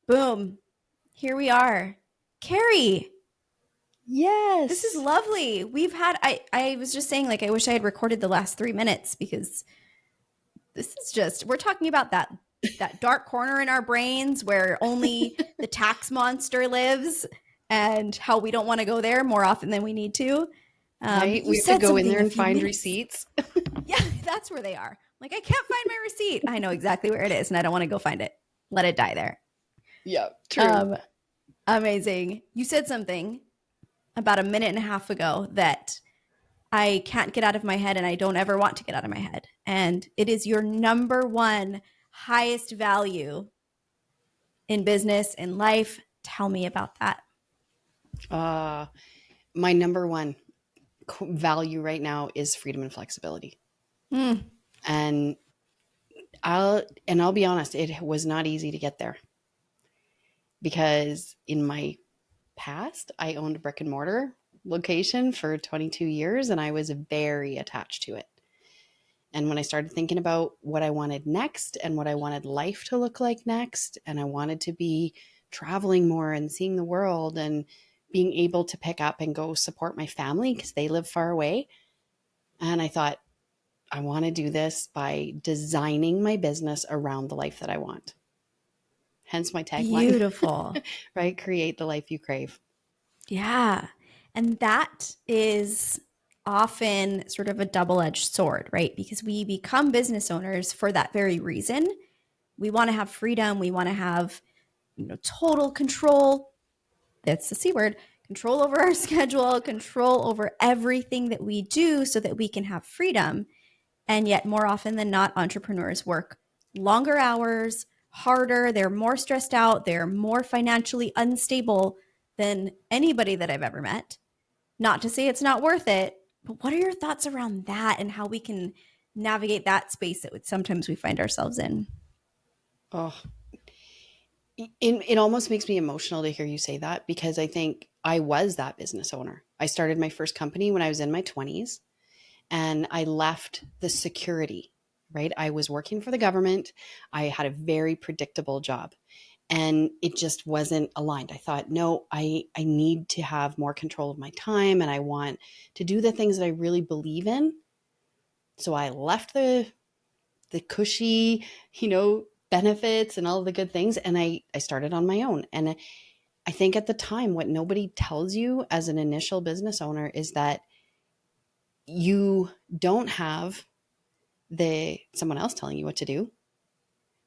Boom. Here we are. Kari, this is Yes. lovely. I was just saying, like, I wish I had recorded the last 3 minutes because this is just, we're talking about that dark corner in our brains where only the tax monster lives and how we don't want to go there more often than we need to. Right? But you We have to said go in something there a and few find minutes. receipts. Yeah, that's where they are. Like, I can't find my receipt. I know exactly where it is and I don't want to go find it. Let it die there. Yeah, true. Um, Amazing. You said something about a minute and a half ago that I can't get out of my head and I don't ever want to get out of my head. And it is your number one highest value in business, in life. Tell me about that. Uh, my number one value right now is freedom and flexibility. Mm. And I'll be honest, it was not easy to get there because in my past, I owned a brick and mortar location for 22 years and I was very attached to it. And when I started thinking about what I wanted next and what I wanted life to look like next, and I wanted to be traveling more and seeing the world and being able to pick up and go support my family because they live far away. And I thought, I want to do this by designing my business around the life that I want. Hence my tagline, Beautiful. right? Create the life you crave. Yeah. And that is often sort of a double edged sword, right? Because we become business owners for that very reason. We want to have freedom. We want to have, total control. That's the C word, control over our schedule, control over everything that we do so that we can have freedom. And yet, more often than not, entrepreneurs work longer hours, harder, they're more stressed out, they're more financially unstable than anybody that I've ever met. Not to say it's not worth it, but what are your thoughts around that and how we can navigate that space that sometimes we find ourselves in? Oh, it almost makes me emotional to hear you say that because I think I was that business owner. I started my first company when I was in my 20s and I left the security, right? I was working for the government. I had a very predictable job and it just wasn't aligned. I thought, no, I need to have more control of my time and I want to do the things that I really believe in. So I left the cushy, benefits and all of the good things and I started on my own. And I think at the time what nobody tells you as an initial business owner is that you don't have the someone else telling you what to do,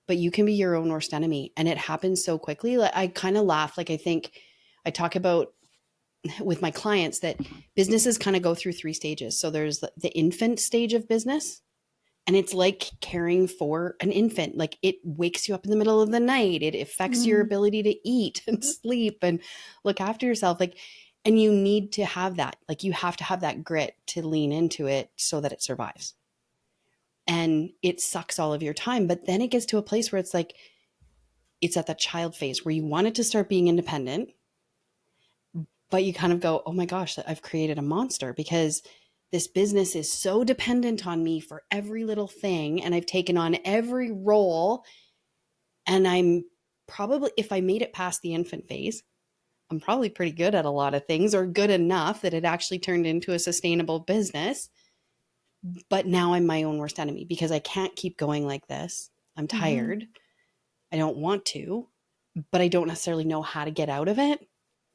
but you can be your own worst enemy and it happens so quickly. Like I kind of laugh, like I think I talk about with my clients that businesses kind of go through three stages. So there's the infant stage of business, and it's like caring for an infant. Like it wakes you up in the middle of the night, it affects your Mm. ability to eat and sleep and look after yourself, like, and you need to have that, like you have to have that grit to lean into it so that it survives, and it sucks all of your time. But then it gets to a place where it's like it's at that child phase where you want it to start being independent, but you kind of go, oh my gosh, I've created a monster because this business is so dependent on me for every little thing. And I've taken on every role. And I'm probably, if I made it past the infant phase, I'm probably pretty good at a lot of things or good enough that it actually turned into a sustainable business. But now I'm my own worst enemy because I can't keep going like this. I'm Mm-hmm. tired. I don't want to, but I don't necessarily know how to get out of it.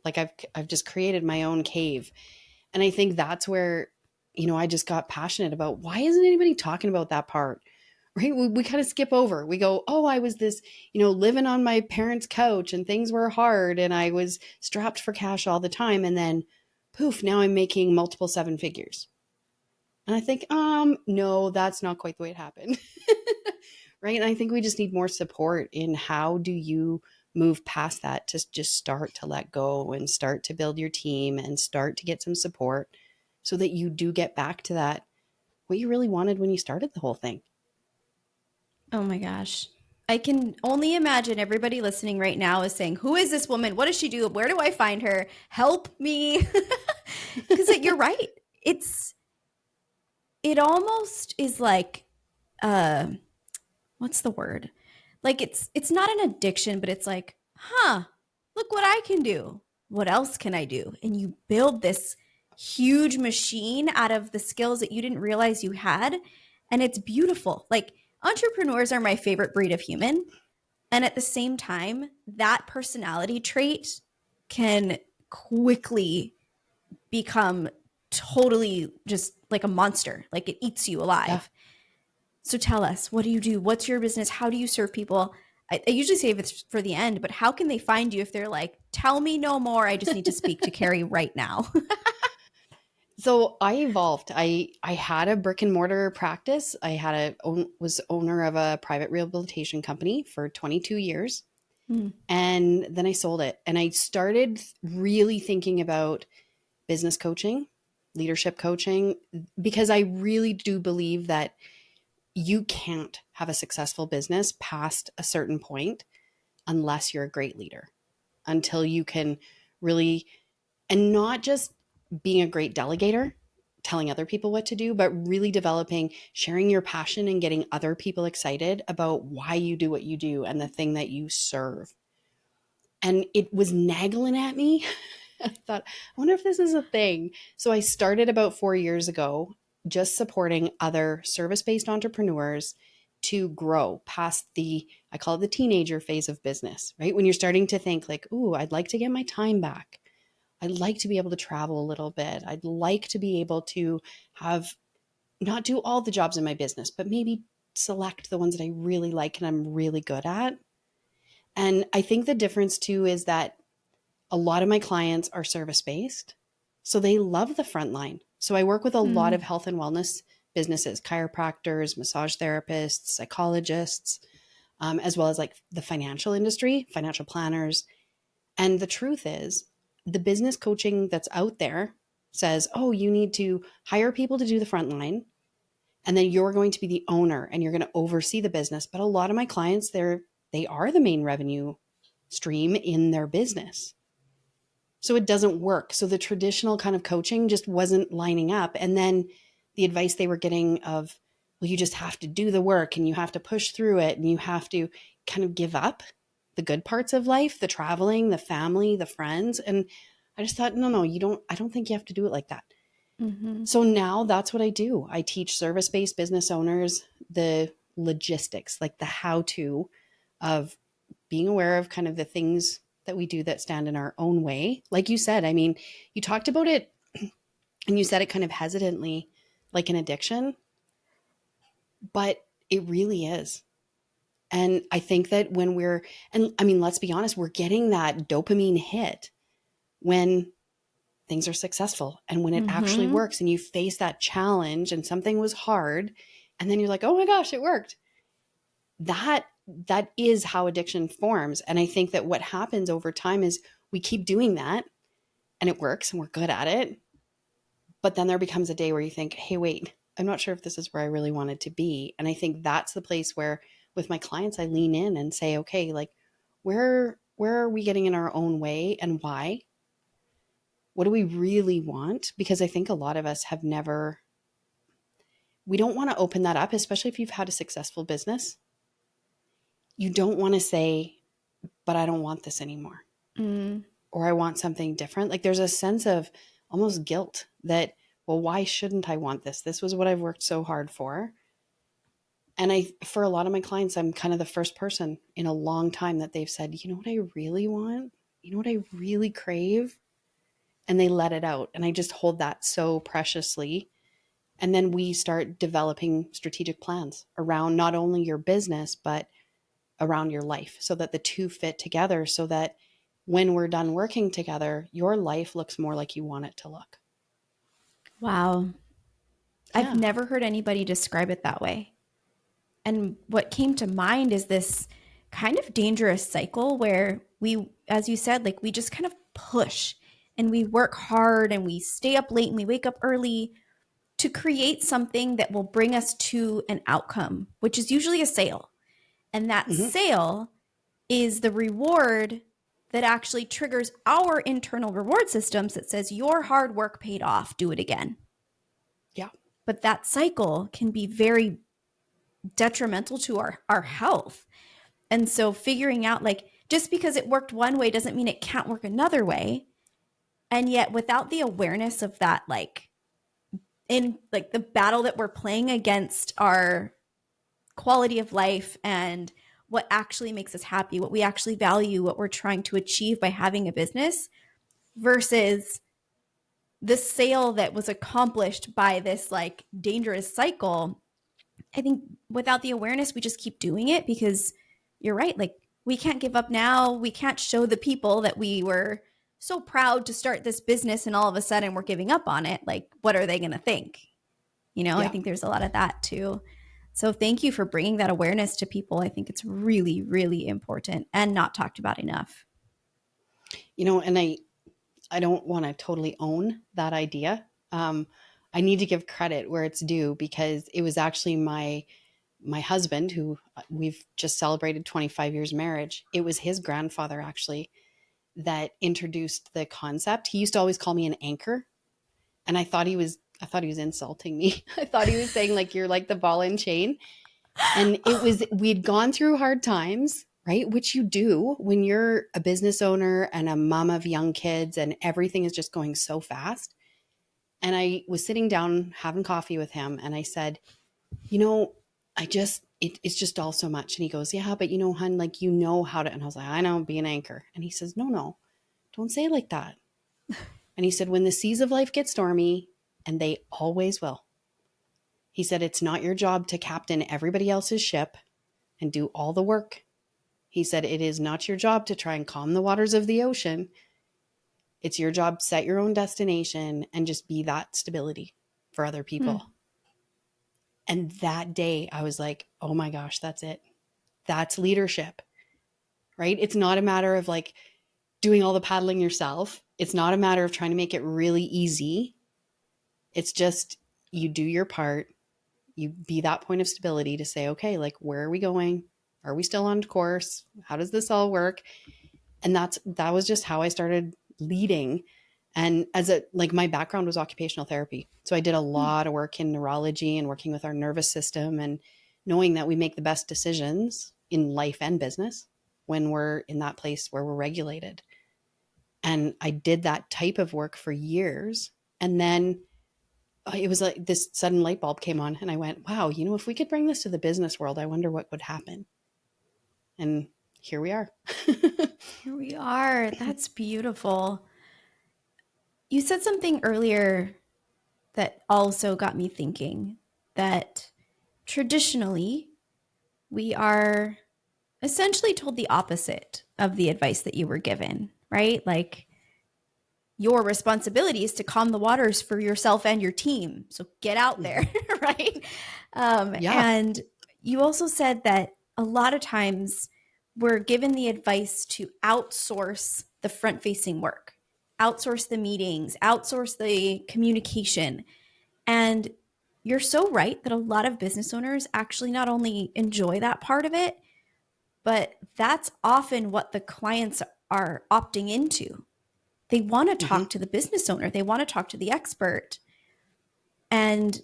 Like I've just created my own cave. And I think that's where, I just got passionate about why isn't anybody talking about that part? Right? We kind of skip over. We go, oh, I was this, living on my parents' couch and things were hard and I was strapped for cash all the time. And then poof, now I'm making multiple seven figures. And I think, no, that's not quite the way it happened. Right. And I think we just need more support in how do you move past that to just start to let go and start to build your team and start to get some support so that you do get back to that, what you really wanted when you started the whole thing. Oh my gosh. I can only imagine everybody listening right now is saying, who is this woman? What does she do? Where do I find her? Help me. Because you're right. It almost is like, uh, what's the word? Like it's not an addiction, but it's like huh, look what I can do. What else can I do? And you build this huge machine out of the skills that you didn't realize you had. And it's beautiful. Like, entrepreneurs are my favorite breed of human. And at the same time, that personality trait can quickly become totally just like a monster, like it eats you Yeah. alive. So tell us, what do you do? What's your business? How do you serve people? I usually save it for the end, but how can they find you if they're like, tell me no more? I just need to speak to Kari right now. So I evolved. I had a brick and mortar practice. Was owner of a private rehabilitation company for 22 years. Mm, And then I sold it. And I started really thinking about business coaching, leadership coaching, because I really do believe that you can't have a successful business past a certain point unless you're a great leader, until you can really, and not just being a great delegator, telling other people what to do, but really developing, sharing your passion and getting other people excited about why you do what you do and the thing that you serve. And it was nagging at me. I thought, I wonder if this is a thing. So I started about 4 years ago, just supporting other service based entrepreneurs to grow past I call it the teenager phase of business, right? When you're starting to think, like, ooh, I'd like to get my time back. I'd like to be able to travel a little bit. I'd like to be able to have, not do all the jobs in my business, but maybe select the ones that I really like and I'm really good at. And I think the difference too is that a lot of my clients are service based. So they love the front line. So I work with a lot mm, of health and wellness businesses, chiropractors, massage therapists, psychologists, as well as like the financial industry, financial planners. And the truth is, the business coaching that's out there says, oh, you need to hire people to do the front line. And then you're going to be the owner and you're going to oversee the business. But a lot of my clients, they are the main revenue stream in their business. So it doesn't work. So the traditional kind of coaching just wasn't lining up. And then the advice they were getting of, well, you just have to do the work and you have to push through it and you have to kind of give up the good parts of life, the traveling, the family, the friends. And I just thought, no, I don't think you have to do it like that. mm-hmm. So now that's what I do. I teach service based business owners the logistics, like the how to of being aware of kind of the things that we do that stand in our own way. Like you said, I mean, you talked about it and you said it kind of hesitantly, like an addiction, but it really is. And I think that and I mean, let's be honest, we're getting that dopamine hit when things are successful and when it actually Mm-hmm. works and you face that challenge and something was hard and then you're like, oh my gosh, it worked. That is how addiction forms. And I think that what happens over time is we keep doing that and it works and we're good at it. But then there becomes a day where you think, hey, wait, I'm not sure if this is where I really wanted to be. And I think that's the place where with my clients, I lean in and say, okay, like where are we getting in our own way and why? What do we really want? Because I think a lot of us have never, we don't want to open that up, especially if you've had a successful business. You don't want to say, but I don't want this anymore, Mm, or I want something different. Like there's a sense of almost guilt that, well, why shouldn't I want this? This was what I've worked so hard for. And for a lot of my clients, I'm kind of the first person in a long time that they've said, you know what I really want? You know what I really crave? And they let it out. And I just hold that so preciously. And then we start developing strategic plans around not only your business, but around your life so that the two fit together so that when we're done working together, your life looks more like you want it to look. wow. I've Yeah. never heard anybody describe it that way. And what came to mind is this kind of dangerous cycle where we, as you said, like we just kind of push and we work hard and we stay up late and we wake up early to create something that will bring us to an outcome, which is usually a sale. And that Hmm. sale is the reward that actually triggers our internal reward systems that says your hard work paid off, do it again. Yeah. But that cycle can be very detrimental to our health. And so figuring out like just because it worked one way doesn't mean it can't work another way. And yet without the awareness of that, like in like the battle that we're playing against our quality of life and what actually makes us happy, what we actually value, what we're trying to achieve by having a business versus the sale that was accomplished by this like dangerous cycle. I think without the awareness, we just keep doing it because you're right. Like, we can't give up now. We can't show the people that we were so proud to start this business and all of a sudden we're giving up on it. Like, what are they going to think? I Yeah. think there's a lot of that too. So thank you for bringing that awareness to people. I think it's really, really important and not talked about enough. And I don't want to totally own that idea. I need to give credit where it's due because it was actually my husband, who we've just celebrated 25 years marriage. It was his grandfather actually that introduced the concept. He used to always call me an anchor, and I thought he was insulting me. I thought he was saying like you're like the ball and chain. And we'd gone through hard times, right? Which you do when you're a business owner and a mom of young kids and everything is just going so fast. And I was sitting down having coffee with him and I said, you know, it's just all so much. And he goes, yeah, but hun, like, how to, and I was like, I know, be an anchor. And he says, no, don't say it like that. And he said, when the seas of life get stormy, and they always will, he said, it's not your job to captain everybody else's ship and do all the work. He said, it is not your job to try and calm the waters of the ocean. It's your job to set your own destination and just be that stability for other Hmm. people. And that day I was like, oh my gosh, that's it. That's leadership, right? It's not a matter of like doing all the paddling yourself. It's not a matter of trying to make it really easy. It's just you do your part. You be that point of stability to say, okay, like, where are we going? Are we still on course? How does this all work? And that was just how I started leading. And my background was occupational therapy. So I did a Hmm. lot of work in neurology and working with our nervous system and knowing that we make the best decisions in life and business when we're in that place where we're regulated. And I did that type of work for years. And then it was like this sudden light bulb came on and I went, wow, if we could bring this to the business world, I wonder what would happen. And here we are. Here we are. That's beautiful. You said something earlier that also got me thinking that traditionally we are essentially told the opposite of the advice that you were given, right? Like, your responsibility is to calm the waters for yourself and your team. So get out there, Mhm. right? Yeah. And you also said that a lot of times we're given the advice to outsource the front facing work, outsource the meetings, outsource the communication. And you're so right that a lot of business owners actually not only enjoy that part of it, but that's often what the clients are opting into. They want to talk Hmm. to the business owner, they want to talk to the expert. And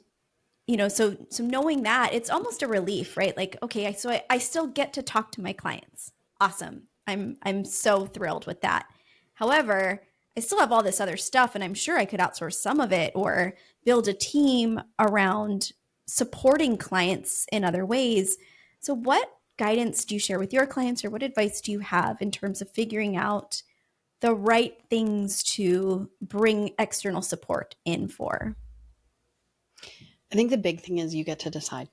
so knowing that, it's almost a relief, right? Like, okay, I still get to talk to my clients. Awesome. I'm so thrilled with that. However, I still have all this other stuff and I'm sure I could outsource some of it or build a team around supporting clients in other ways. So what guidance do you share with your clients, or what advice do you have in terms of figuring out the right things to bring external support in for? I think the big thing is you get to decide.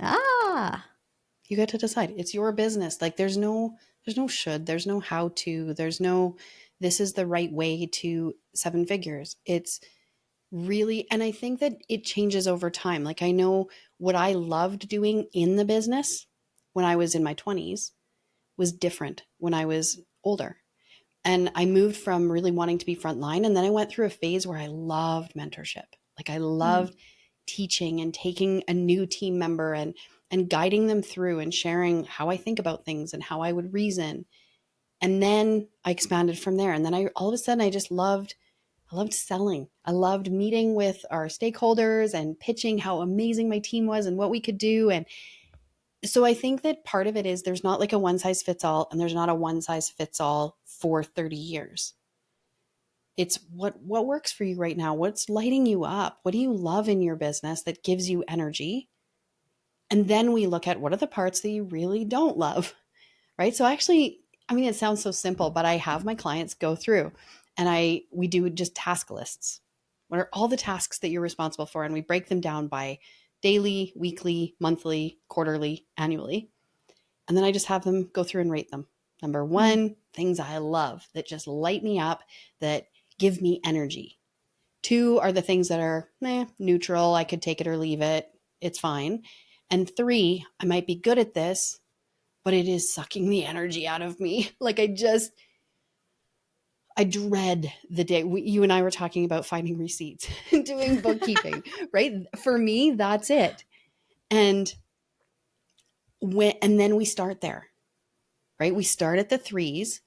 Ah. You get to decide. It's your business. Like there's no should, there's no how to, there's no this is the right way to seven figures. It's really, and I think that it changes over time. Like I know what I loved doing in the business when I was in my 20s was different when I was older. And I moved from really wanting to be frontline. And then I went through a phase where I loved mentorship. Like I Mm. loved teaching and taking a new team member and guiding them through and sharing how I think about things and how I would reason. And then I expanded from there. And then I all of a sudden I loved selling. I loved meeting with our stakeholders and pitching how amazing my team was and what we could do. So I think that part of it is there's not like a one size fits all, and there's not a one size fits all for 30 years. It's what works for you right now. What's lighting you up? What do you love in your business that gives you energy? And then we look at what are the parts that you really don't love, right? So actually, I mean, it sounds so simple, but I have my clients go through and we do just task lists. What are all the tasks that you're responsible for? And we break them down by daily, weekly, monthly, quarterly, annually. And then I just have them go through and rate them. Number Mm. one, things I love that just light me up, that give me energy. Two are the things that are neutral. I could take it or leave it. It's fine. And three, I might be good at this, but it is sucking the energy out of me. Like I dread the day. You and I were talking about finding receipts and doing bookkeeping, right? For me, that's it. And and then we start there, right? We start at the threes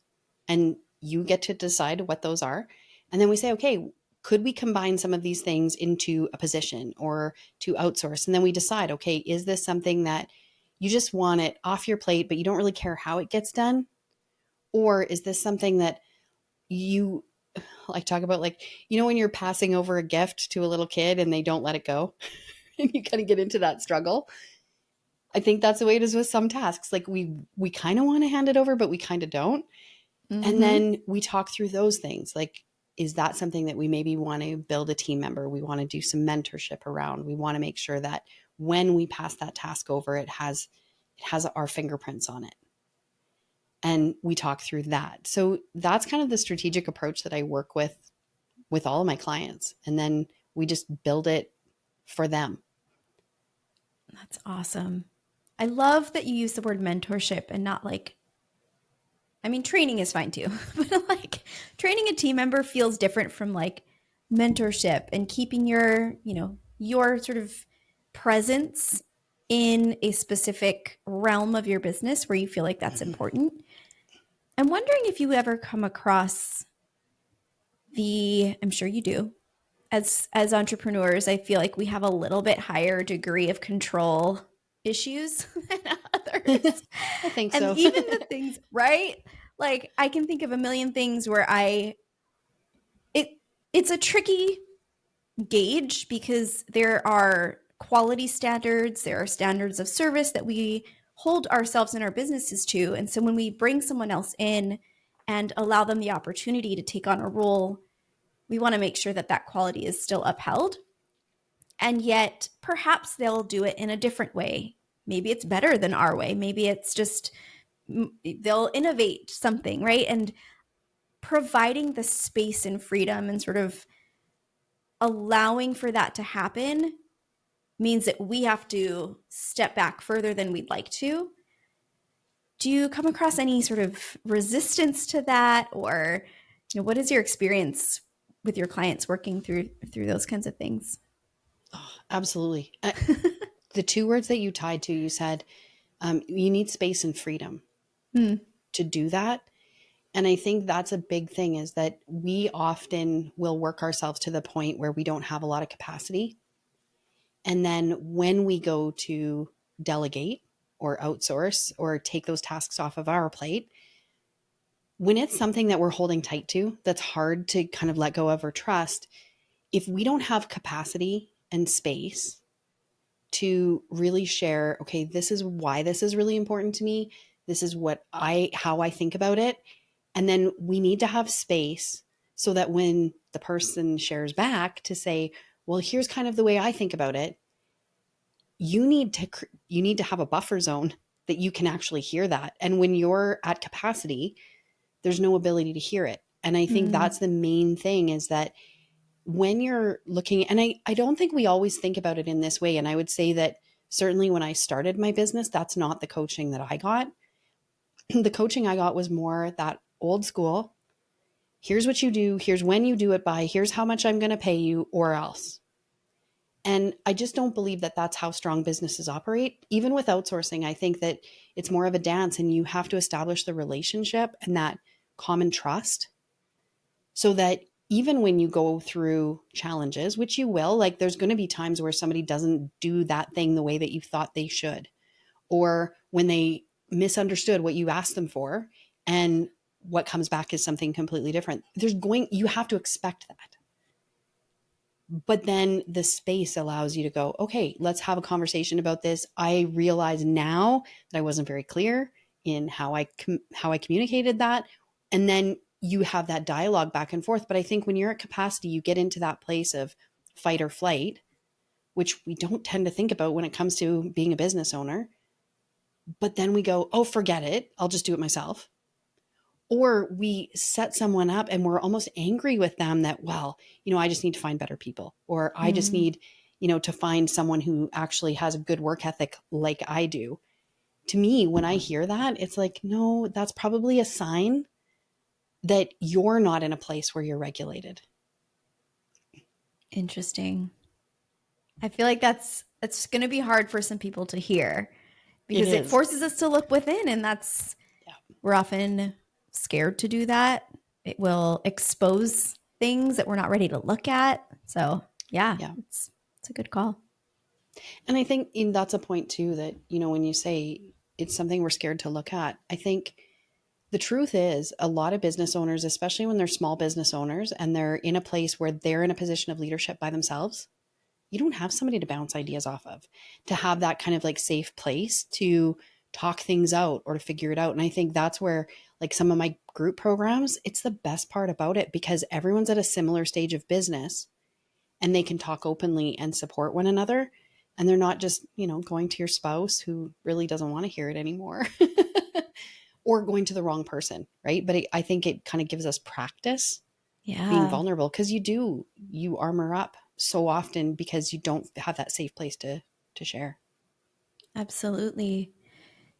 and you get to decide what those are. And then we say, okay, could we combine some of these things into a position or to outsource? And then we decide, okay, is this something that you just want it off your plate, but you don't really care how it gets done? Or is this something that you like talk about, like, when you're passing over a gift to a little kid and they don't let it go and you kind of get into that struggle? I think that's the way it is with some tasks. Like we kind of want to hand it over, but we kind of don't. And Mm-hmm. then we talk through those things. Like, is that something that we maybe want to build a team member? We want to do some mentorship around. We want to make sure that when we pass that task over, it has our fingerprints on it. And we talk through that. So that's kind of the strategic approach that I work with all of my clients. And then we just build it for them. That's awesome. I love that you use the word mentorship and not like, I mean, training is fine too, but like training a team member feels different from like mentorship and keeping your sort of presence in a specific realm of your business where you feel like that's Mhm. important. I'm wondering if you ever come across I'm sure you do. As entrepreneurs, I feel like we have a little bit higher degree of control issues than others. I think And so. even the things, right? Like I can think of a million things where it it's a tricky gauge because there are quality standards, there are standards of service that we hold ourselves and our businesses to. And so when we bring someone else in and allow them the opportunity to take on a role, we want to make sure that that quality is still upheld. And yet, perhaps they'll do it in a different way. Maybe it's better than our way. Maybe it's just they'll innovate something, right? And providing the space and freedom and sort of allowing for that to happen means that we have to step back further than we'd like to. Do you come across any sort of resistance to that, or what is your experience with your clients working through those kinds of things? Oh, absolutely. The two words that you tied to, you said, you need space and freedom Hmm. to do that. And I think that's a big thing, is that we often will work ourselves to the point where we don't have a lot of capacity. And then when we go to delegate or outsource or take those tasks off of our plate, when it's something that we're holding tight to, that's hard to kind of let go of or trust, if we don't have capacity and space to really share, okay, this is why this is really important to me. This is how I think about it. And then we need to have space so that when the person shares back to say, well, here's kind of the way I think about it, you need to have a buffer zone that you can actually hear that. And when you're at capacity, there's no ability to hear it. And I think Mm. that's the main thing, is that when you're looking, and I don't think we always think about it in this way. And I would say that certainly when I started my business, that's not the coaching that I got. The coaching I got was more that old school. Here's what you do. Here's when you do it by. Here's how much I'm going to pay you, or else. And I just don't believe that that's how strong businesses operate. Even with outsourcing, I think that it's more of a dance, and you have to establish the relationship and that common trust, so that even when you go through challenges, which you will, like there's going to be times where somebody doesn't do that thing the way that you thought they should, or when they misunderstood what you asked them for, and what comes back is something completely different. You have to expect that. But then the space allows you to go, okay, let's have a conversation about this. I realize now that I wasn't very clear in how I communicated that. And then you have that dialogue back and forth. But I think when you're at capacity, you get into that place of fight or flight, which we don't tend to think about when it comes to being a business owner. But then we go, oh, forget it. I'll just do it myself. Or we set someone up and we're almost angry with them that, well, I just need to find better people, or I just need, to find someone who actually has a good work ethic like I do. To me, when I hear that, it's like, no, that's probably a sign that you're not in a place where you're regulated. Interesting. I feel like that's going to be hard for some people to hear because it forces us to look within, and we're often scared to do that. It will expose things that we're not ready to look at. So yeah. It's a good call. And I think that's a point too, that, when you say it's something we're scared to look at, I think the truth is a lot of business owners, especially when they're small business owners and they're in a place where they're in a position of leadership by themselves, you don't have somebody to bounce ideas off of, to have that kind of like safe place to talk things out or to figure it out. And I think that's where, like, some of my group programs, it's the best part about it, because everyone's at a similar stage of business and they can talk openly and support one another. And they're not just, going to your spouse who really doesn't want to hear it anymore or going to the wrong person. Right. But I think it kind of gives us practice being vulnerable, because you armor up so often because you don't have that safe place to share. Absolutely.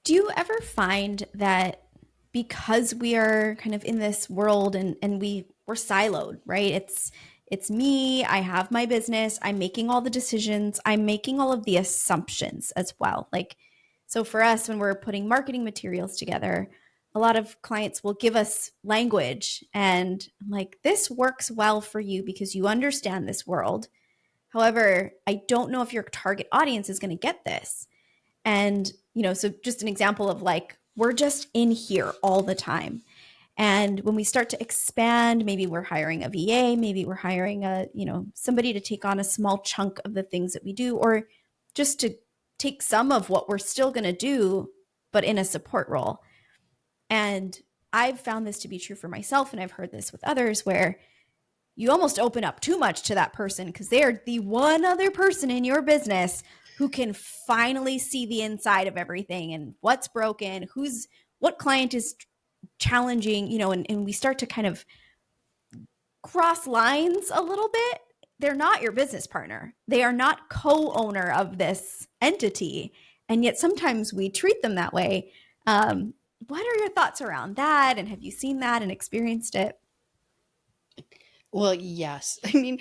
Do you ever find that because we are kind of in this world and we're siloed, right? It's me, I have my business, I'm making all the decisions, I'm making all of the assumptions as well. Like, so for us, when we're putting marketing materials together, a lot of clients will give us language and I'm like, this works well for you because you understand this world. However, I don't know if your target audience is going to get this. And, so just an example of like, we're just in here all the time. And when we start to expand, maybe we're hiring a VA, maybe we're hiring somebody to take on a small chunk of the things that we do, or just to take some of what we're still going to do, but in a support role. And I've found this to be true for myself. And I've heard this with others where you almost open up too much to that person because they're the one other person in your business who can finally see the inside of everything and what's broken, what client is challenging, and we start to kind of cross lines a little bit. They're not your business partner. They are not co-owner of this entity. And yet sometimes we treat them that way. What are your thoughts around that? And have you seen that and experienced it? Well, yes. I mean,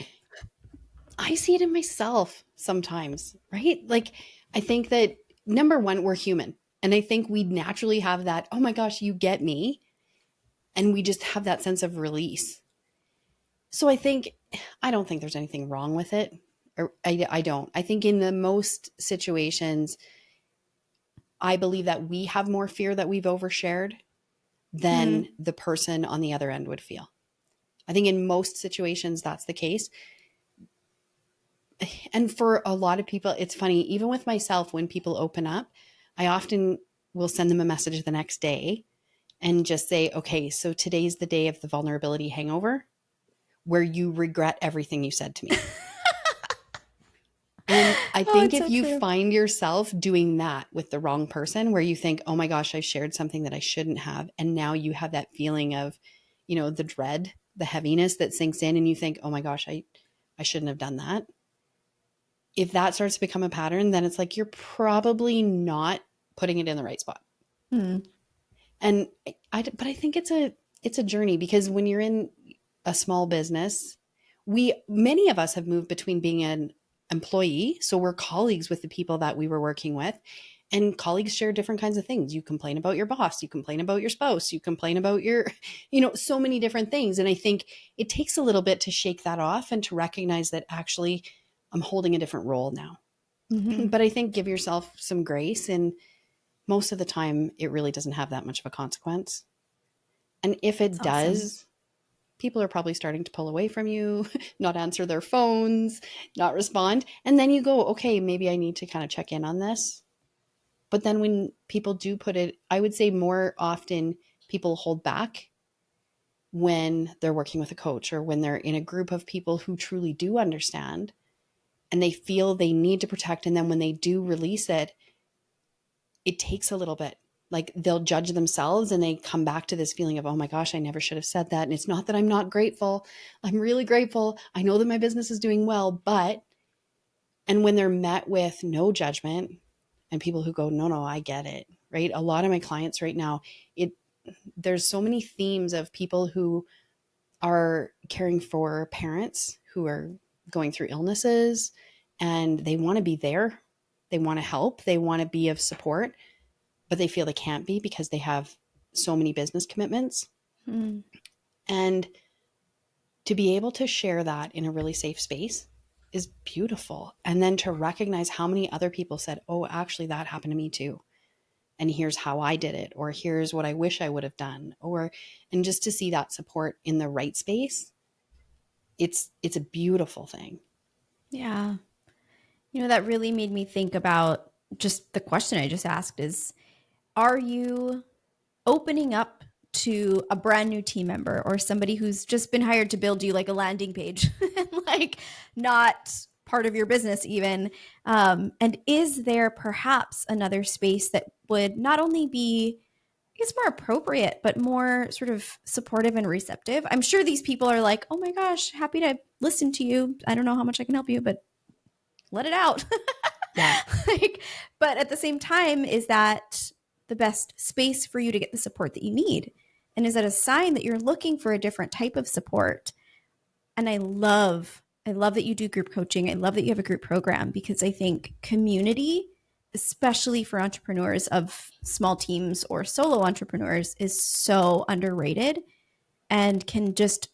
I see it in myself sometimes, right? Like, I think that, number one, we're human. And I think we naturally have that, oh my gosh, you get me. And we just have that sense of release. So I don't think there's anything wrong with it. Or I don't. I think in the most situations, I believe that we have more fear that we've overshared than the person on the other end would feel. I think in most situations, that's the case. And for a lot of people, it's funny, even with myself, when people open up, I often will send them a message the next day and just say, okay, so today's the day of the vulnerability hangover where you regret everything you said to me. And I think if you find yourself doing that with the wrong person, where you think, oh my gosh, I shared something that I shouldn't have. And now you have that feeling of, the dread, the heaviness that sinks in, and you think, oh my gosh, I shouldn't have done that. If that starts to become a pattern, then it's like, you're probably not putting it in the right spot. And but I think it's a journey, because when you're in a small business, many of us have moved between being an employee. So we're colleagues with the people that we were working with, and colleagues share different kinds of things. You complain about your boss, you complain about your spouse, you complain about your, so many different things. And I think it takes a little bit to shake that off and to recognize that actually I'm holding a different role now. But I think give yourself some grace, and most of the time it really doesn't have that much of a consequence. And if That's it awesome. does, people are probably starting to pull away from you, not answer their phones, not respond. And then you go, okay, maybe I need to kind of check in on this. But then when people do put it, I would say more often people hold back when they're working with a coach or when they're in a group of people who truly do understand and they feel they need to protect. And then when they do release it, it takes a little bit. Like they'll judge themselves and they come back to this feeling of, oh my gosh, I never should have said that. And it's not that I'm not grateful. I'm really grateful. I know that my business is doing well, but, and when they're met with no judgment and people who go, no, no, I get it, right? A lot of my clients right now, it, there's so many themes of people who are caring for parents who are going through illnesses and they want to be there. They want to help. They want to be of support, but they feel they can't be because they have so many business commitments. Mm. And to be able to share that in a really safe space is beautiful. And then to recognize how many other people said, oh, actually, that happened to me too. And here's how I did it, or here's what I wish I would have done, or, and just to see that support in the right space, it's a beautiful thing. Yeah. That really made me think about just the question I just asked is, are you opening up to a brand new team member or somebody who's just been hired to build you like a landing page and like not part of your business even? And is there perhaps another space that would not only be, I guess, more appropriate, but more sort of supportive and receptive? I'm sure these people are like, oh my gosh, happy to listen to you. I don't know how much I can help you, but let it out. Yeah. like, but at the same time, is that the best space for you to get the support that you need? And is that a sign that you're looking for a different type of support? And I love that you do group coaching. I love that you have a group program because I think community, especially for entrepreneurs of small teams or solo entrepreneurs, is so underrated and can just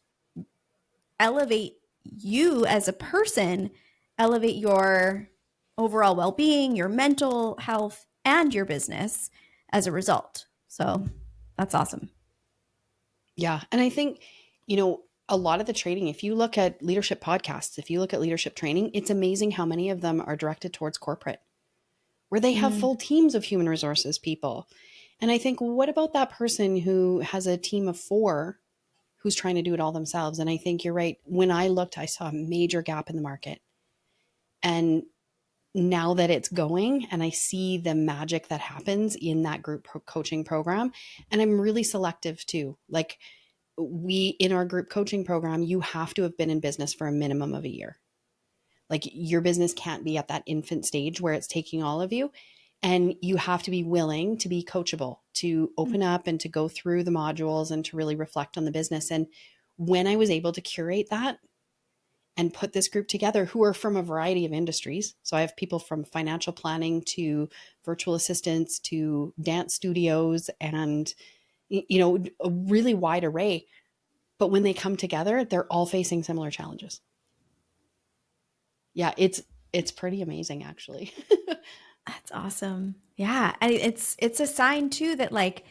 elevate you as a person, elevate your overall well being, your mental health, and your business as a result. So that's awesome. Yeah. And I think, a lot of the training, if you look at leadership podcasts, if you look at leadership training, it's amazing how many of them are directed towards corporate, where they have Mm, full teams of human resources people. And I think, what about that person who has a team of 4 who's trying to do it all themselves? And I think you're right. When I looked, I saw a major gap in the market. And now that it's going and I see the magic that happens in that group coaching program, and I'm really selective too. Like we, in our group coaching program, you have to have been in business for a minimum of a year. Like your business can't be at that infant stage where it's taking all of you. And you have to be willing to be coachable, to open up and to go through the modules and to really reflect on the business. And when I was able to curate that and put this group together who are from a variety of industries. So I have people from financial planning to virtual assistants to dance studios and, a really wide array. But when they come together, they're all facing similar challenges. Yeah, it's pretty amazing actually. that's awesome. Yeah, and it's a sign too that like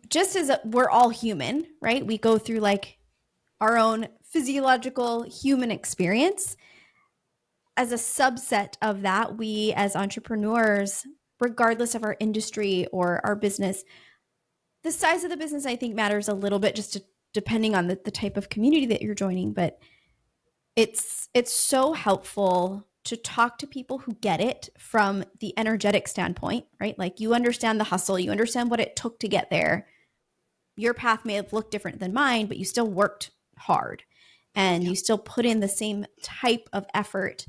just as we're all human, right? We go through like our own physiological human experience. As a subset of that, we as entrepreneurs, regardless of our industry or our business, the size of the business I think matters a little bit just to, depending on the type of community that you're joining. But it's so helpful to talk to people who get it from the energetic standpoint, right? Like you understand the hustle, you understand what it took to get there. Your path may have looked different than mine, but you still worked hard and Yeah. you still put in the same type of effort.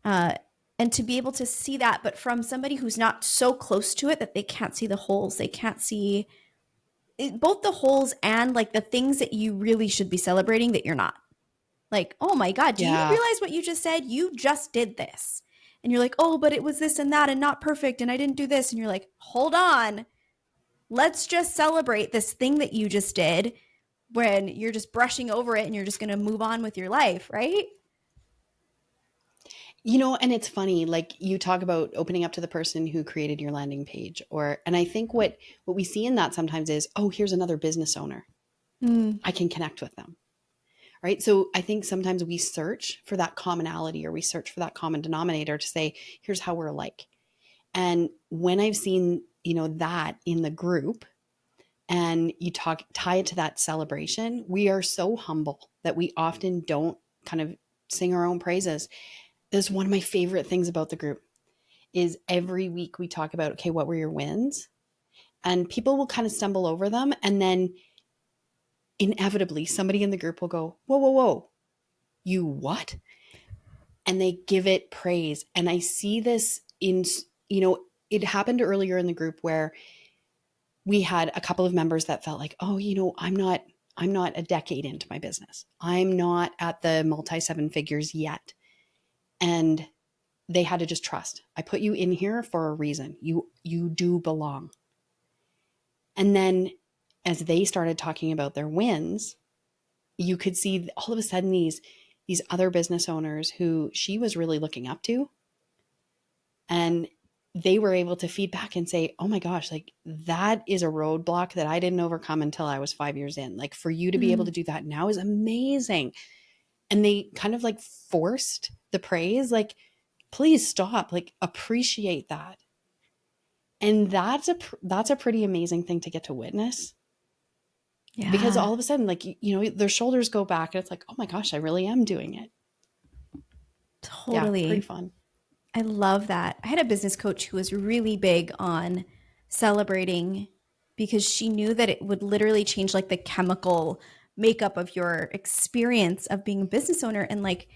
Uh, and to be able to see that, but from somebody who's not so close to it that they can't see the holes, they can't see both the holes and like the things that you really should be celebrating that you're not. Like, oh my God, do you Yeah. realize what you just said? You just did this. And you're like, oh, but it was this and that and not perfect. And I didn't do this. And you're like, hold on. Let's just celebrate this thing that you just did when you're just brushing over it and you're just going to move on with your life, right? And it's funny, like you talk about opening up to the person who created your landing page, and I think what we see in that sometimes is, oh, here's another business owner. Mm, I can connect with them. Right. So I think sometimes we search for that commonality, or we search for that common denominator to say, here's how we're alike. And when I've seen, that in the group, and you tie it to that celebration, we are so humble that we often don't kind of sing our own praises. That's one of my favorite things about the group is every week we talk about, okay, what were your wins? And people will kind of stumble over them. And then inevitably somebody in the group will go, whoa, whoa, whoa, you what? And they give it praise. And I see this it happened earlier in the group where we had a couple of members that felt like, oh, I'm not a decade into my business. I'm not at the multi seven figures yet. And they had to just trust. I put you in here for a reason. You do belong. And then as they started talking about their wins, you could see all of a sudden these other business owners who she was really looking up to, and they were able to feed back and say, oh my gosh, like that is a roadblock that I didn't overcome until I was 5 years in. Like for you to be able mm, to do that now is amazing. And they kind of like forced the praise, like, please stop, like appreciate that. And that's a pretty amazing thing to get to witness, because yeah, all of a sudden, like, their shoulders go back and it's like, oh my gosh, I really am doing it. Yeah, pretty totally. fun. I love that. I had a business coach who was really big on celebrating because she knew that it would literally change like the chemical makeup of your experience of being a business owner. And like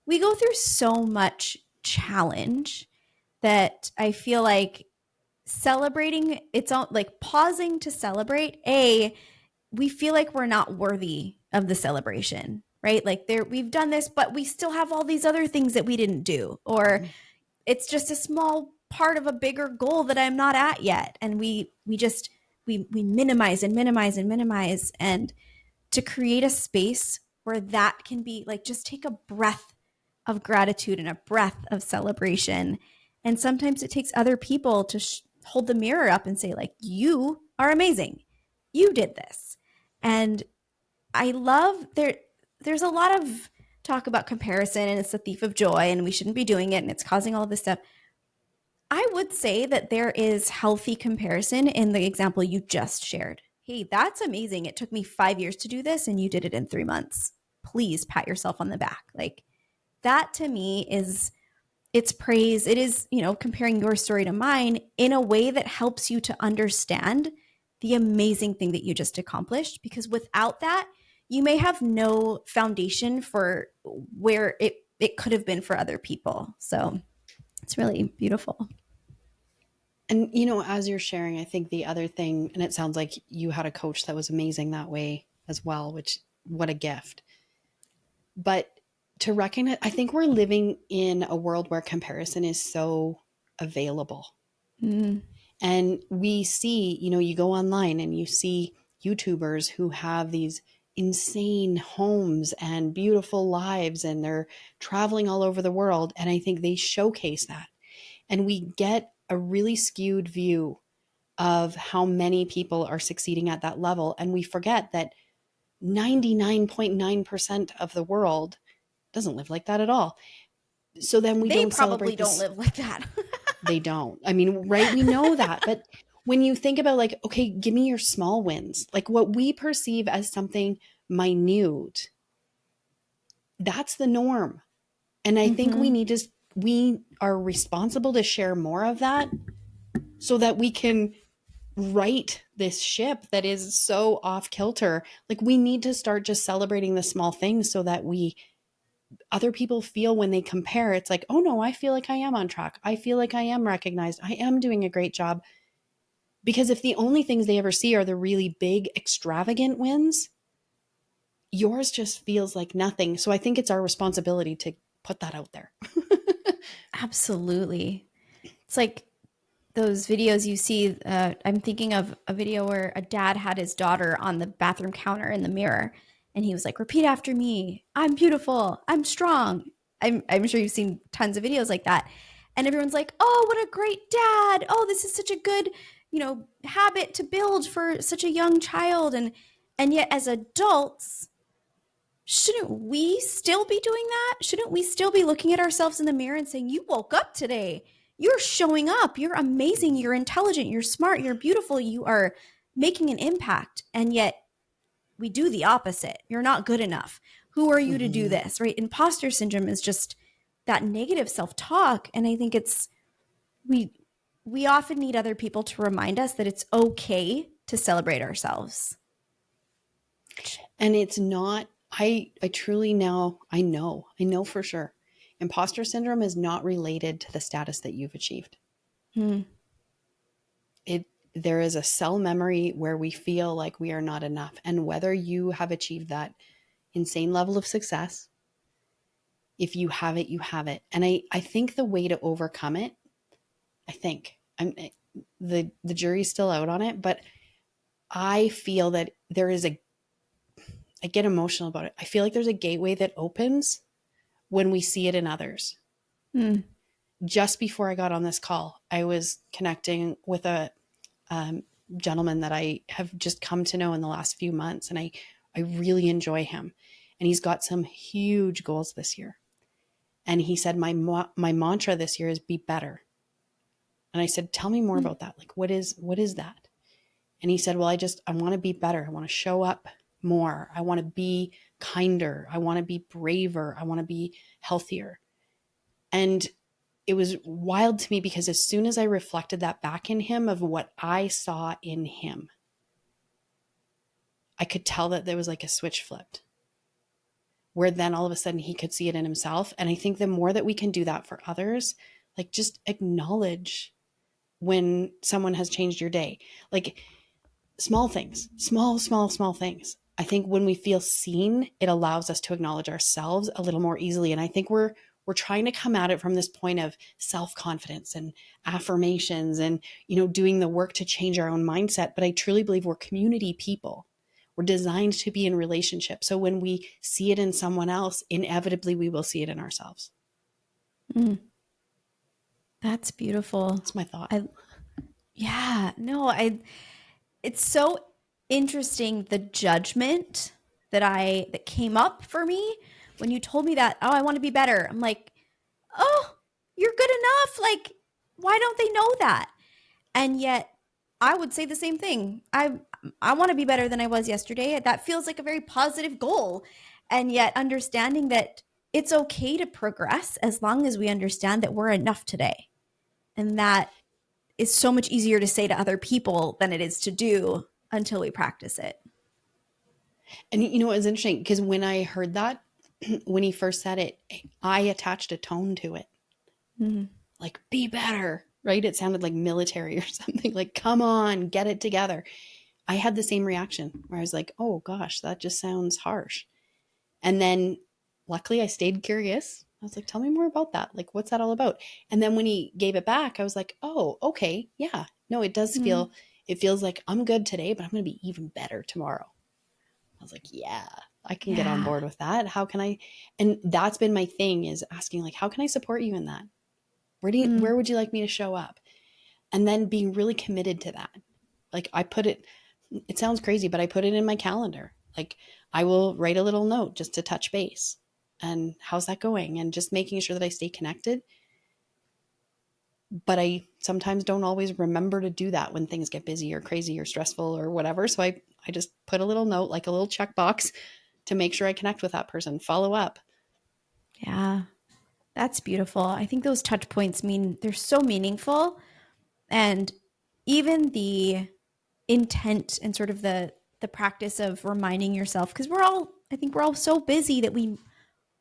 we go through so much challenge that I feel like celebrating its own, like pausing to celebrate, we feel like we're not worthy of the celebration, right? Like there we've done this, but we still have all these other things that we didn't do, or it's just a small part of a bigger goal that I'm not at yet. And we just we minimize and minimize and minimize. And to create a space where that can be like, just take a breath of gratitude and a breath of celebration. And sometimes it takes other people to hold the mirror up and say, like, you are amazing. You did this. And I love there's a lot of talk about comparison, and it's a thief of joy and we shouldn't be doing it and it's causing all this stuff. I would say that there is healthy comparison in the example you just shared. Hey, that's amazing. It took me 5 years to do this and you did it in 3 months. Please pat yourself on the back. Like that to me is, it's praise. It is, comparing your story to mine in a way that helps you to understand the amazing thing that you just accomplished. Because without that, you may have no foundation for where it could have been for other people. So it's really beautiful. And as you're sharing, I think the other thing, and it sounds like you had a coach that was amazing that way as well, which, what a gift. But to recognize, I think we're living in a world where comparison is so available. Mm, And we see, you go online and you see YouTubers who have these insane homes and beautiful lives, and they're traveling all over the world. And I think they showcase that. And we get a really skewed view of how many people are succeeding at that level. And we forget that 99.9% of the world doesn't live like that at all. So then we they don't probably celebrate don't this. live like that. They don't. I mean, right? We know that. But when you think about, like, okay, give me your small wins, like what we perceive as something minute, that's the norm. And I think Mm-hmm. we are responsible to share more of that so that we can right this ship that is so off kilter. Like we need to start just celebrating the small things so that other people feel when they compare, it's like, oh no, I feel like I am on track. I feel like I am recognized. I am doing a great job. Because if the only things they ever see are the really big, extravagant wins, yours just feels like nothing. So I think it's our responsibility to put that out there. Absolutely. It's like those videos you see. I'm thinking of a video where a dad had his daughter on the bathroom counter in the mirror, and he was like, repeat after me. I'm beautiful. I'm strong. I'm sure you've seen tons of videos like that. And everyone's like, oh, what a great dad. Oh, this is such a good, habit to build for such a young child. And yet as adults, shouldn't we still be doing that? Shouldn't we still be looking at ourselves in the mirror and saying, you woke up today. You're showing up. You're amazing. You're intelligent. You're smart. You're beautiful. You are making an impact. And yet we do the opposite. You're not good enough. Who are you to do Mm-hmm. this? Right? Imposter syndrome is just that negative self-talk. And I think we we often need other people to remind us that it's okay to celebrate ourselves. And it's not, I truly now, I know for sure. Imposter syndrome is not related to the status that you've achieved. Hmm. There is a cell memory where we feel like we are not enough. And whether you have achieved that insane level of success, if you have it, you have it. And I think the way to overcome it, I think the jury's still out on it, but I feel that there is I get emotional about it. I feel like there's a gateway that opens when we see it in others. Hmm. Just before I got on this call, I was connecting with a um, gentleman that I have just come to know in the last few months, and I really enjoy him. And he's got some huge goals this year. And he said, my mantra this year is be better. And I said, tell me more Hmm. about that. Like, what is that? And he said, well, I want to be better. I want to show up more. I want to be kinder. I want to be braver. I want to be healthier. And it was wild to me because as soon as I reflected that back in him of what I saw in him, I could tell that there was like a switch flipped where then all of a sudden he could see it in himself. And I think the more that we can do that for others, like just acknowledge when someone has changed your day, like small things, small things. I think when we feel seen, it allows us to acknowledge ourselves a little more easily. And I think we're trying to come at it from this point of self-confidence and affirmations and, doing the work to change our own mindset. But I truly believe we're community people. We're designed to be in relationships. So when we see it in someone else, inevitably we will see it in ourselves. Hmm. That's beautiful. That's my thought. I Yeah, no, it's so interesting the judgment that came up for me when you told me that, oh, I want to be better. I'm like, oh, you're good enough. Like, why don't they know that? And yet I would say the same thing. I want to be better than I was yesterday. That feels like a very positive goal. And yet understanding that it's okay to progress as long as we understand that we're enough today. And that is so much easier to say to other people than it is to do until we practice it. And you know what was interesting? Because when I heard that, when he first said it, I attached a tone to it. Mm-hmm. Like, be better, right? It sounded like military or something, like, come on, get it together. I had the same reaction where I was like, oh gosh, that just sounds harsh. And then luckily I stayed curious. I was like, tell me more about that. Like, what's that all about? And then when he gave it back, I was like, oh, okay. Yeah. No, Mm-hmm. it feels like I'm good today, but I'm going to be even better tomorrow. I was like, yeah, I can get on Yeah. board with that. How can I? And that's been my thing is asking, like, how can I support you in that? Mm. Where would you like me to show up? And then being really committed to that. Like it sounds crazy, but I put it in my calendar. Like I will write a little note just to touch base. And how's that going? And just making sure that I stay connected. But I sometimes don't always remember to do that when things get busy or crazy or stressful or whatever. So I just put a little note, like a little checkbox to make sure I connect with that person, follow up. Yeah. That's beautiful. I think those touch points mean they're so meaningful. And even the intent and sort of the practice of reminding yourself, because I think we're all so busy that we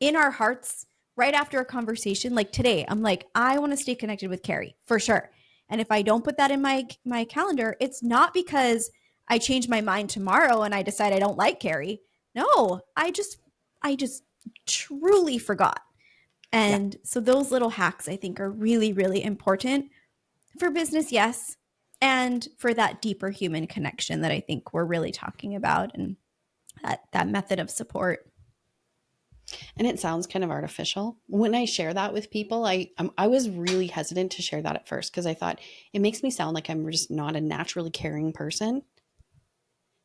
in our hearts right after a conversation like today, I'm like, I want to stay connected with Kari for sure. And if I don't put that in my calendar, it's not because I change my mind tomorrow and I decide I don't like Kari. No, I just truly forgot. Yeah. And so those little hacks I think are really really important for business, yes, and for that deeper human connection that I think we're really talking about and that method of support. And it sounds kind of artificial. When I share that with people, I was really hesitant to share that at first because I thought it makes me sound like I'm just not a naturally caring person.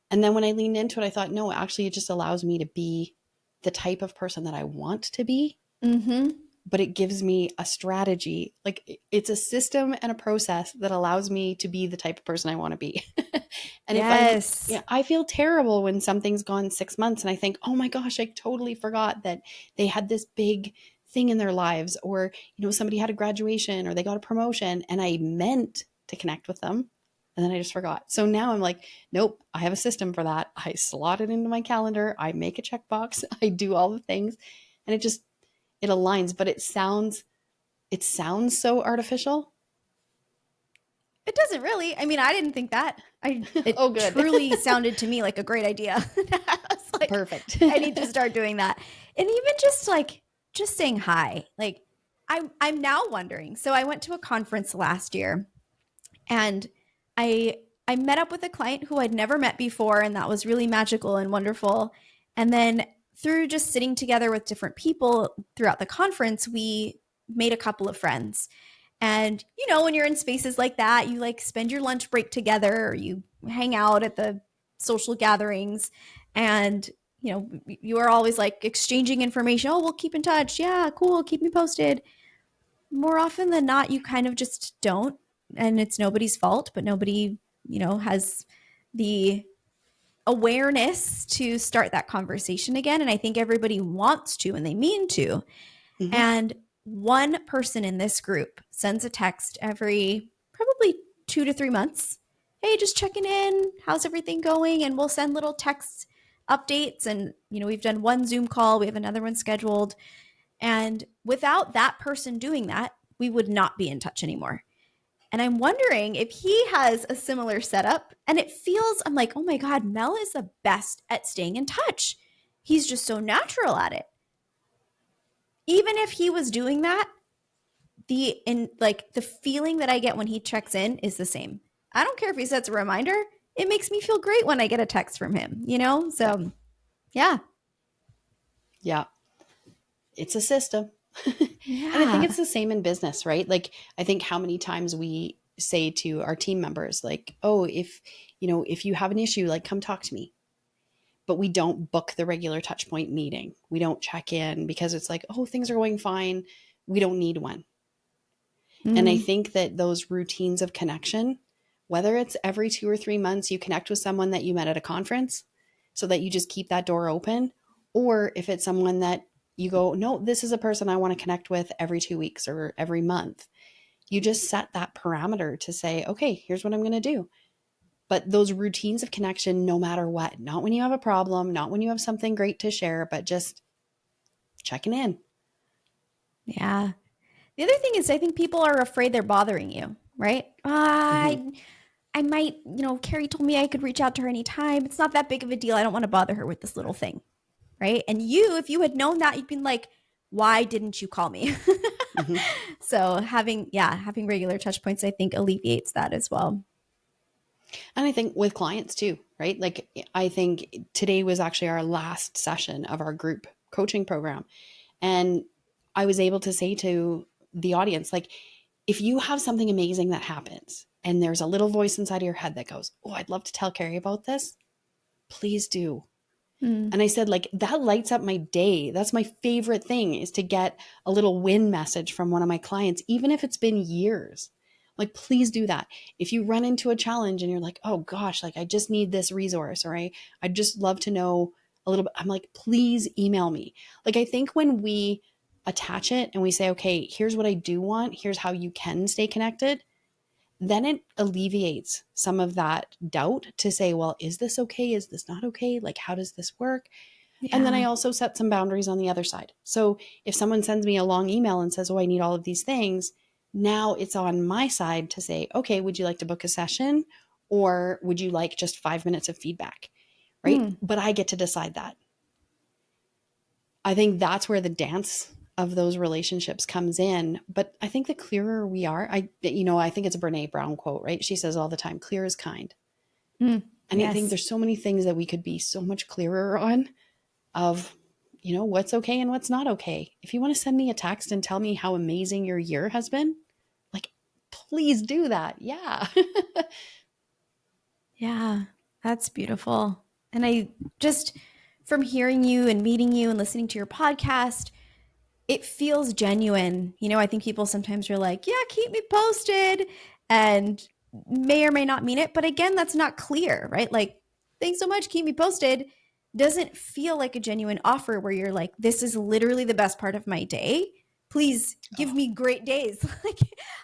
And then when I leaned into it, I thought, no, actually, it just allows me to be the type of person that I want to be, Mm-hmm. but it gives me a strategy. Like it's a system and a process that allows me to be the type of person I want to be. And if I'm, Yes. yeah, I feel terrible when something's gone 6 months and I think, oh my gosh, I totally forgot that they had this big thing in their lives, or, somebody had a graduation or they got a promotion and I meant to connect with them. And then I just forgot. So now I'm like, nope, I have a system for that. I slot it into my calendar. I make a checkbox. I do all the things. And it aligns, but it sounds so artificial. It doesn't really. I mean, I didn't think that. Oh, It good. truly sounded to me like a great idea. I was like, Perfect. I need to start doing that. And even just saying hi. Like I'm now wondering. So I went to a conference last year and I met up with a client who I'd never met before, and that was really magical and wonderful. And then through just sitting together with different people throughout the conference, we made a couple of friends. And when you're in spaces like that, you like spend your lunch break together, or you hang out at the social gatherings, and you are always like exchanging information. Oh, we'll keep in touch. Yeah, cool. Keep me posted. More often than not, you kind of just don't, and it's nobody's fault, but nobody, has the awareness to start that conversation again. And I think everybody wants to and they mean to. Hmm. And one person in this group sends a text every probably 2 to 3 months. Hey, just checking in. How's everything going? And we'll send little text updates. And, we've done one Zoom call, we have another one scheduled. And without that person doing that, we would not be in touch anymore. And I'm wondering if he has a similar setup. And I'm like, oh my God, Mel is the best at staying in touch. He's just so natural at it. Even if he was doing that, the feeling that I get when he checks in is the same. I don't care if he sets a reminder. It makes me feel great when I get a text from him. Yeah. So yeah. Yeah. It's a system. And I think it's Yeah. the same in business, right? Like, I think how many times we say to our team members, like, oh, if you have an issue, like, come talk to me. But we don't book the regular touch point meeting. We don't check in because it's like, oh, things are going fine. We don't need one. And I Mm, think that those routines of connection, whether it's every 2 or 3 months, you connect with someone that you met at a conference so that you just keep that door open, or if it's someone that you go, no, this is a person I want to connect with every 2 weeks or every month, you just set that parameter to say, okay, here's what I'm going to do. But those routines of connection, no matter what, not when you have a problem, not when you have something great to share, but just checking in. yeah. The other thing is I think people are afraid they're bothering you, right? Mm-hmm. I might, Kari told me I could reach out to her anytime. It's not that big of a deal. I don't want to bother her with this little thing. Right. And if you had known that, you'd been like, why didn't you call me? Mm-hmm. So having regular touch points, I think alleviates that as well. And I think with clients too, right? Like, I think today was actually our last session of our group coaching program. And I was able to say to the audience, like, if you have something amazing that happens and there's a little voice inside of your head that goes, oh, I'd love to tell Kari about this, please do. Mm. And I said, like, that lights up my day. That's my favorite thing, is to get a little win message from one of my clients, even if it's been years. Like, please do that. If you run into a challenge and you're like, oh gosh, like, I just need this resource, or I'd just love to know a little bit, I'm like, please email me. Like, I think when we attach it and we say, okay, here's what I do want, here's how you can stay connected, then it alleviates some of that doubt to say, well, is this okay? Is this not okay? Like, how does this work? And then I Yeah. also set some boundaries on the other side. So if someone sends me a long email and says, oh, I need all of these things, now it's on my side to say, okay, would you like to book a session? Or would you like just 5 minutes of feedback? Right. Mm. But I get to decide that. I think that's where the dance of those relationships comes in. But I think the clearer we are, I think it's a Brene Brown quote, right? She says all the time, clear is kind. Mm. And I think Yes. there's so many things that we could be so much clearer on, of what's okay and what's not okay. If you want to send me a text and tell me how amazing your year has been, like, please do that. Yeah. Yeah, that's beautiful. And I just, from hearing you and meeting you and listening to your podcast, it feels genuine. I think people sometimes are like, yeah, keep me posted, and may or may not mean it. But again, that's not clear, right? Like, thanks so much, keep me posted doesn't feel like a genuine offer where you're like, this is literally the best part of my day. Please give Oh, me great days. Like,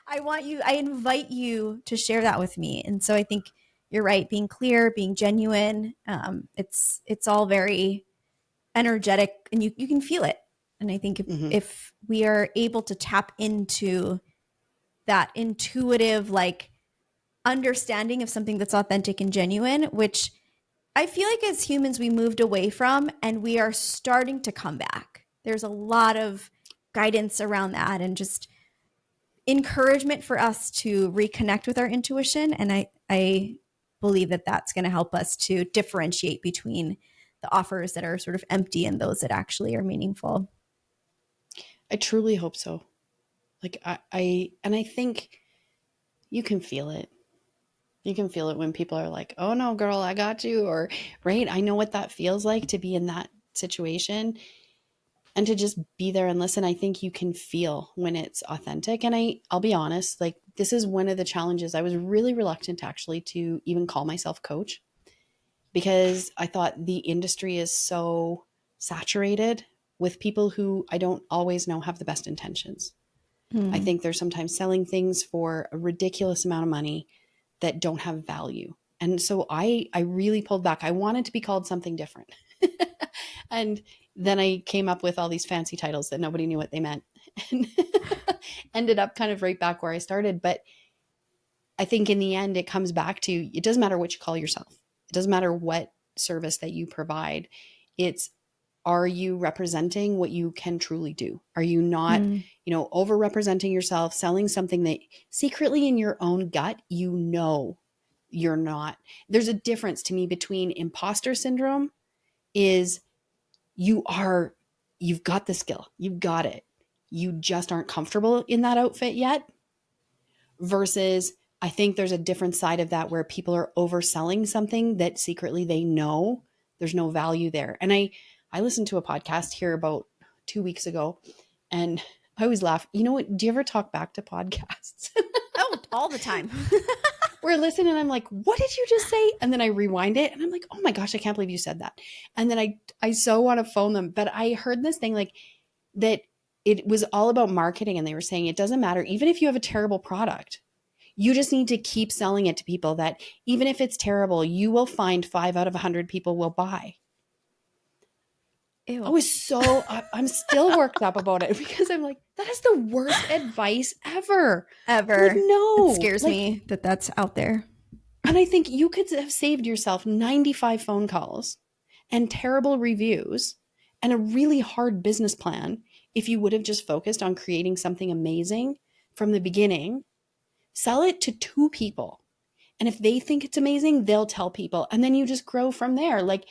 I invite you to share that with me. And so I think you're right, being clear, being genuine. It's all very energetic, and you can feel it. And I think mhm. if we are able to tap into that intuitive, like, understanding of something that's authentic and genuine, which I feel like as humans we moved away from, and we are starting to come back. There's a lot of guidance around that, and just encouragement for us to reconnect with our intuition. And I believe that that's going to help us to differentiate between the offers that are sort of empty and those that actually are meaningful. I truly hope so. Like and I think you can feel it. You can feel it when people are like, "Oh no, girl, I got you," or right, I know what that feels like to be in that situation and to just be there and listen. I think you can feel when it's authentic. And I'll be honest, like, this is one of the challenges. I was really reluctant actually to even call myself coach because I thought the industry is so saturated with people who I don't always know have the best intentions. I Hmm. think they're sometimes selling things for a ridiculous amount of money that don't have value. And so I really pulled back. I wanted to be called something different. And then I came up with all these fancy titles that nobody knew what they meant, and ended up kind of right back where I started. But I think in the end, it comes back to, it doesn't matter what you call yourself. It doesn't matter what service that you provide. It's, are you representing what you can truly do? Are you not, Hmm. over representing yourself, selling something that secretly in your own gut, you're not? There's a difference to me between imposter syndrome is you've got the skill, you've got it. You just aren't comfortable in that outfit yet, versus I think there's a different side of that where people are overselling something that secretly they know there's no value there. And I listened to a podcast here about 2 weeks ago, and I always laugh. You know what? Do you ever talk back to podcasts? Oh, all the time. We're listening and I'm like, what did you just say? And then I rewind it and I'm like, oh my gosh, I can't believe you said that. And then I so want to phone them. But I heard this thing like that it was all about marketing, and they were saying it doesn't matter, even if you have a terrible product, you just need to keep selling it to people that even if it's terrible, you will find 5 out of 100 people will buy. Ew. I'm still worked up about it because I'm like, that is the worst advice ever. Like, Ever. It no, scares like, me that that's out there. and I think you could have saved yourself 95 phone calls and terrible reviews and a really hard business plan if you would have just focused on creating something amazing from the beginning. Sell it to 2 people. And if they think it's amazing, they'll tell people. And then you just grow from there. Like,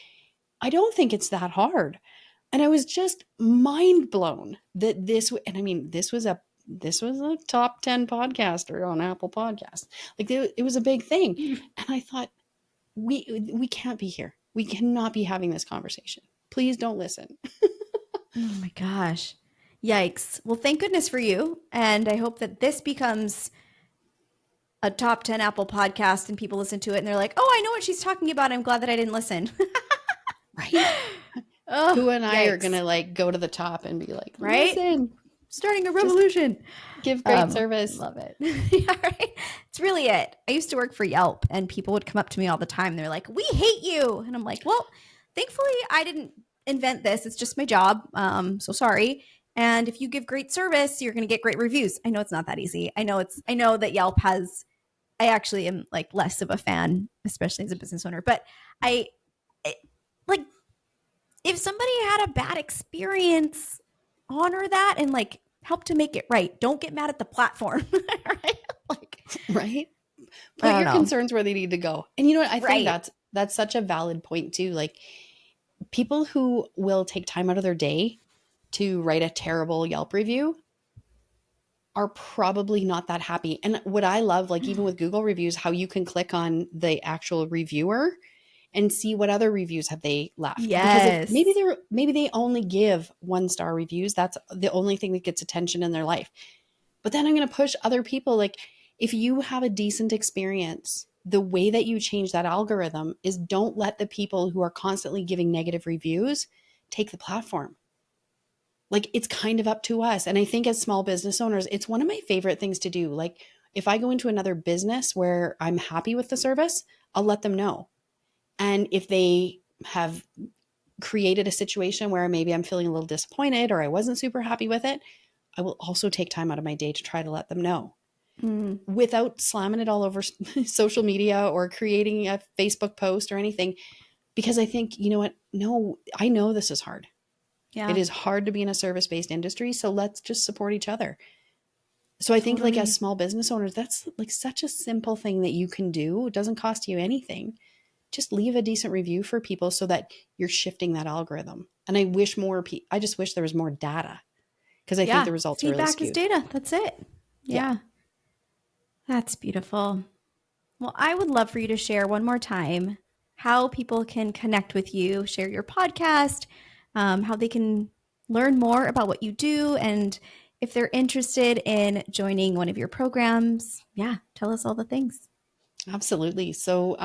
I don't think it's that hard. And I was just mind blown that and I mean, this was a top 10 podcaster on Apple Podcasts. Like, it was a big thing. And I thought, we can't be here. We cannot be having this conversation. Please don't listen. Oh my gosh. Yikes. Well, thank goodness for you. And I hope that this becomes a top 10 Apple podcast and people listen to it and they're like, oh, I know what she's talking about. I'm glad that I didn't listen. Right? Oh, Pua and I are yikes. gonna like go to the top and be like, Right? listen, Starting a just revolution. give great service. Love it. Yeah, right. It's really it. I used to work for Yelp and people would come up to me all the time. They're like, we hate you. And I'm like, well, thankfully I didn't invent this. It's just my job. So sorry. And if you give great service, you're going to get great reviews. I know it's not that easy. I know that Yelp has, I actually am like less of a fan, especially as a business owner, but I, I like if somebody had a bad experience, honor that and like help to make it right. Don't get mad at the platform. Right? Like, Right? I Put don't your know. concerns where they need to go. And you know what? I think Right. that's such a valid point too. Like, people who will take time out of their day to write a terrible Yelp review are probably not that happy. And what I love, like even with Google reviews, how you can click on the actual reviewer and see what other reviews have they left. Because if Yes. maybe they only give 1-star reviews, that's the only thing that gets attention in their life. But then I'm going to push other people, like if you have a decent experience, the way that you change that algorithm is don't let the people who are constantly giving negative reviews take the platform. Like it's kind of up to us. And I think as small business owners, it's one of my favorite things to do. Like if I go into another business where I'm happy with the service, I'll let them know. And if they have created a situation where maybe I'm feeling a little disappointed or I wasn't super happy with it, I will also take time out of my day to try to let them know Mm, without slamming it all over social media or creating a Facebook post or anything. Because I think, you know what? No, I know this is hard. It yeah, is hard to be in a service based industry. So let's just support each other. So I think, like, as totally. small business owners, that's like such a simple thing that you can do. It doesn't cost you anything. Just leave a decent review for people so that you're shifting that algorithm. And I wish I just wish there was more data because I think Yeah. the results are really Feedback is skewed. data. That's it. Yeah. Yeah. That's beautiful. Well, I would love for you to share one more time how people can connect with you, share your podcast, how they can learn more about what you do, and if they're interested in joining one of your programs. Yeah, tell us all the things. Absolutely. So,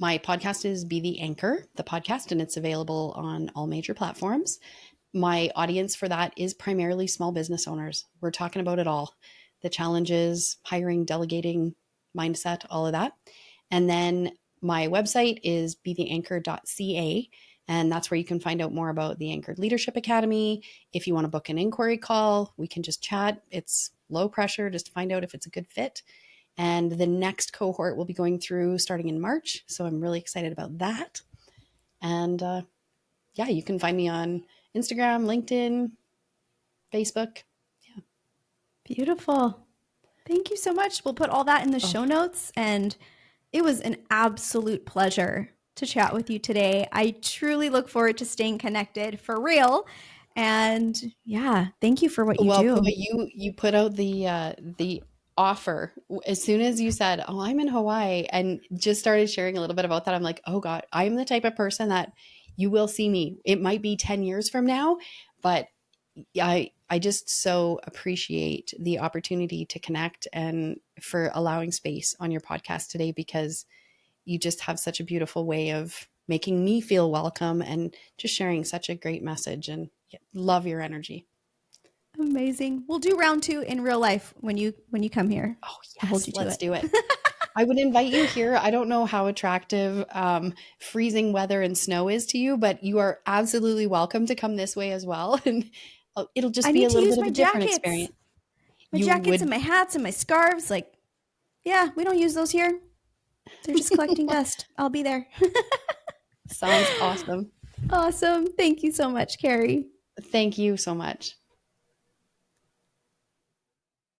my podcast is Be the Anchor, the podcast, and it's available on all major platforms. My audience for that is primarily small business owners. We're talking about it all, the challenges, hiring, delegating, mindset, all of that. And then my website is betheanchor.ca. And that's where you can find out more about the Anchored Leadership Academy. If you want to book an inquiry call, we can just chat. It's low pressure just to find out if it's a good fit. And the next cohort will be going through starting in March. So I'm really excited about that. And yeah, you can find me on Instagram, LinkedIn, Facebook. Yeah. Beautiful. Thank you so much. We'll put all that in the Oh, show notes. And it was an absolute pleasure to chat with you today. I truly look forward to staying connected for real. And yeah, thank you for what you well, Pua, do. you put out the offer as soon as you said, "Oh, I'm in Hawaii," and just started sharing a little bit about that. I'm like, "Oh God, I'm the type of person that you will see me. It might be 10 years from now, but I just so appreciate the opportunity to connect and for allowing space on your podcast today because you just have such a beautiful way of making me feel welcome and just sharing such a great message and love your energy. Amazing. We'll do round two in real life when you come here. Oh, I'll hold yes, you to let's it. do it. I would invite you here. I don't know how attractive freezing weather and snow is to you, but you are absolutely welcome to come this way as well. And it'll I just be need a to little use bit of my a different jackets. experience. My You jackets and would, my hats and my scarves. Like, yeah, we don't use those here. They're just collecting dust. I'll be there. sounds awesome. Awesome. Thank you so much, Carrie. Thank you so much.